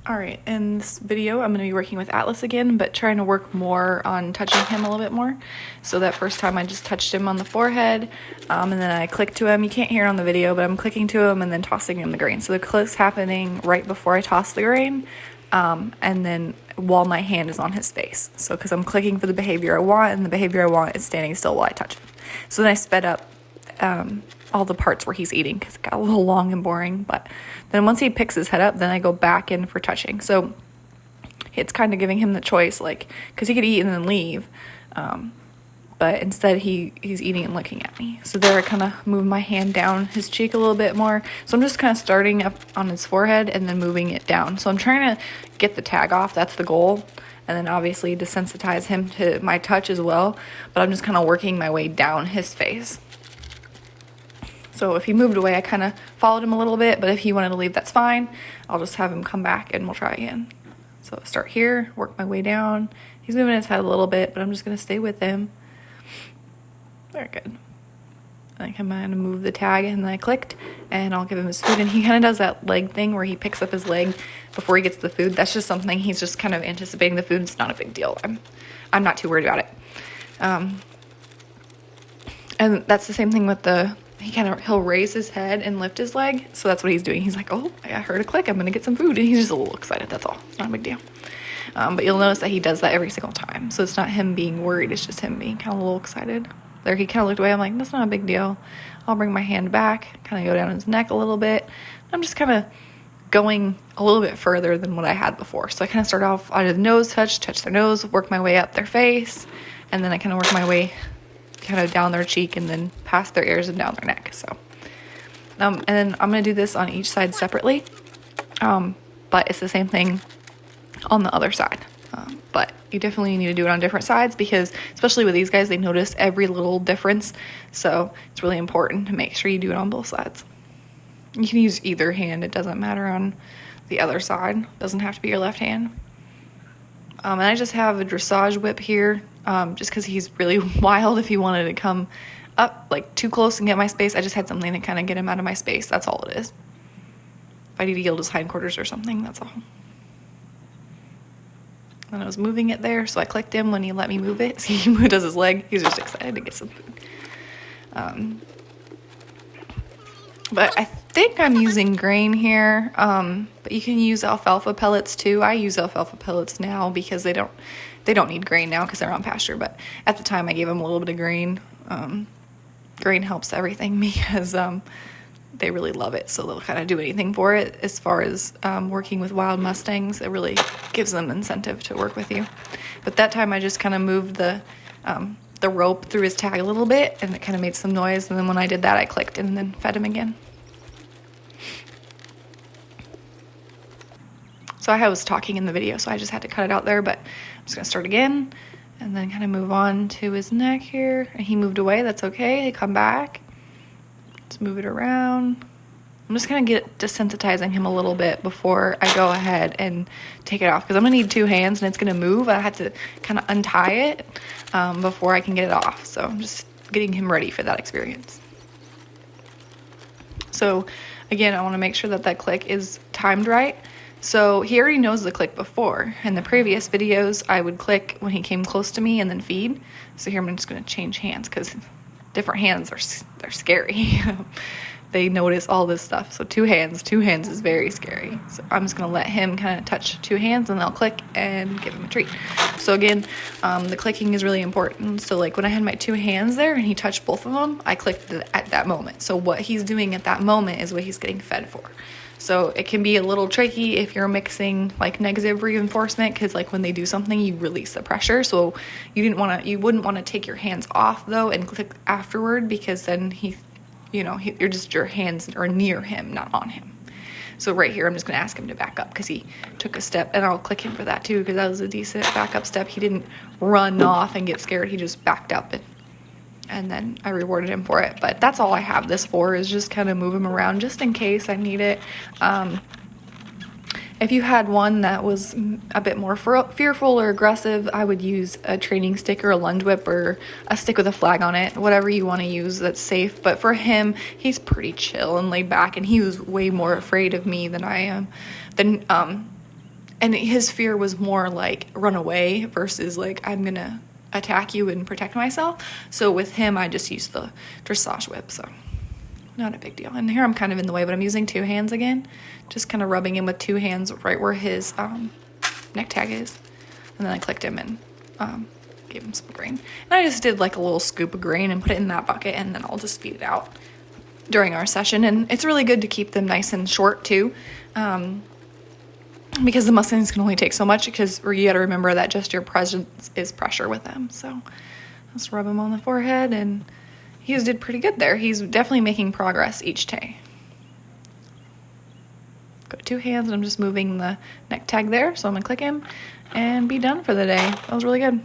Alright, in this video I'm going to be working with Atlas again, but trying to work more on touching him a little bit more. So that first time I just touched him on the forehead, and then I clicked to him. You can't hear it on the video, but I'm clicking to him and then tossing him the grain. So the click's happening right before I toss the grain, and then while my hand is on his face. So because I'm clicking for the behavior I want, and the behavior I want is standing still while I touch him. So then I sped up all the parts where he's eating because it got a little long and boring. But then once he picks his head up, then I go back in for touching. So it's kind of giving him the choice, like, because he could eat and then leave, but instead he's eating and looking at me. So there I kind of move my hand down his cheek a little bit more. So I'm just kind of starting up on his forehead and then moving it down. So I'm trying to get the tag off. That's the goal. And then obviously desensitize him to my touch as well. But I'm just kind of working my way down his face. So if he moved away, I kind of followed him a little bit, but if he wanted to leave, that's fine. I'll just have him come back and we'll try again. So I'll start here, work my way down. He's moving his head a little bit, but I'm just going to stay with him. Very good. I kind of move the tag and then I clicked and I'll give him his food. And he kind of does that leg thing where he picks up his leg before he gets the food. That's just something he's just kind of anticipating the food. It's not a big deal. I'm not too worried about it. And that's the same thing with he'll raise his head and lift his leg. So that's what he's doing. He's like, oh, I heard a click. I'm going to get some food. And he's just a little excited. That's all. It's not a big deal. But you'll notice that he does that every single time. So it's not him being worried. It's just him being kind of a little excited. There, he kind of looked away. I'm like, that's not a big deal. I'll bring my hand back, kind of go down his neck a little bit. I'm just kind of going a little bit further than what I had before. So I kind of start off on his nose touch their nose, work my way up their face. And then I kind of work my way kind of down their cheek and then past their ears and down their neck. So and then I'm going to do this on each side separately, but it's the same thing on the other side, but you definitely need to do it on different sides because especially with these guys, they notice every little difference. So it's really important to make sure you do it on both sides. You can use either hand. It doesn't matter on the other side. It doesn't have to be your left hand. And I just have a dressage whip here, just because he's really wild. If he wanted to come up like too close and get my space, I just had something to kind of get him out of my space. That's all it is. If I need to yield his hindquarters or something, that's all. And I was moving it there, so I clicked him when he let me move it. See, he does his leg. He's just excited to get some food. But I think I'm using grain here, but you can use alfalfa pellets too. I use alfalfa pellets now because they don't need grain now because they're on pasture, but at the time I gave them a little bit of grain. Grain helps everything because they really love it, so they'll kind of do anything for it. As far as working with wild Mustangs, it really gives them incentive to work with you. But that time I just kind of moved the rope through his tag a little bit, and it kind of made some noise, and then when I did that, I clicked and then fed him again. So I was talking in the video, so I just had to cut it out there, but I'm just going to start again, and then kind of move on to his neck here, and he moved away. That's okay. He come back. Let's move it around. I'm just going to get desensitizing him a little bit before I go ahead and take it off, because I'm going to need two hands and it's going to move. I had to kind of untie it before I can get it off. So I'm just getting him ready for that experience. So again, I want to make sure that click is timed right. So he already knows the click before. In the previous videos, I would click when he came close to me and then feed. So here I'm just going to change hands because different hands they're scary. They notice all this stuff. So two hands is very scary. So I'm just going to let him kind of touch two hands and they'll click and give him a treat. So again, the clicking is really important. So like when I had my two hands there and he touched both of them, I clicked at that moment. So what he's doing at that moment is what he's getting fed for. So it can be a little tricky if you're mixing like negative reinforcement, because like when they do something, you release the pressure. So you wouldn't want to take your hands off though and click afterward, because then your hands are near him, not on him. So right here, I'm just going to ask him to back up because he took a step, and I'll click him for that too because that was a decent backup step. He didn't run off and get scared. He just backed up and then I rewarded him for it. But that's all I have this for, is just kind of move him around just in case I need it. If you had one that was a bit more fearful or aggressive, I would use a training stick or a lunge whip or a stick with a flag on it, whatever you want to use that's safe. But for him, he's pretty chill and laid back, and he was way more afraid of me than I am. and his fear was more like run away versus like I'm gonna attack you and protect myself. So with him, I just used the dressage whip, so not a big deal. And here I'm kind of in the way, but I'm using 2 hands again, just kind of rubbing him with 2 hands right where his neck tag is. And then I clicked him and gave him some grain. And I just did like a little scoop of grain and put it in that bucket, and then I'll just feed it out during our session. And it's really good to keep them nice and short too, because the Mustangs can only take so much, because you got to remember that just your presence is pressure with them. So let's rub him on the forehead, and he did pretty good there. He's definitely making progress each day. Got 2 hands, and I'm just moving the neck tag there, so I'm gonna click him and be done for the day. That was really good.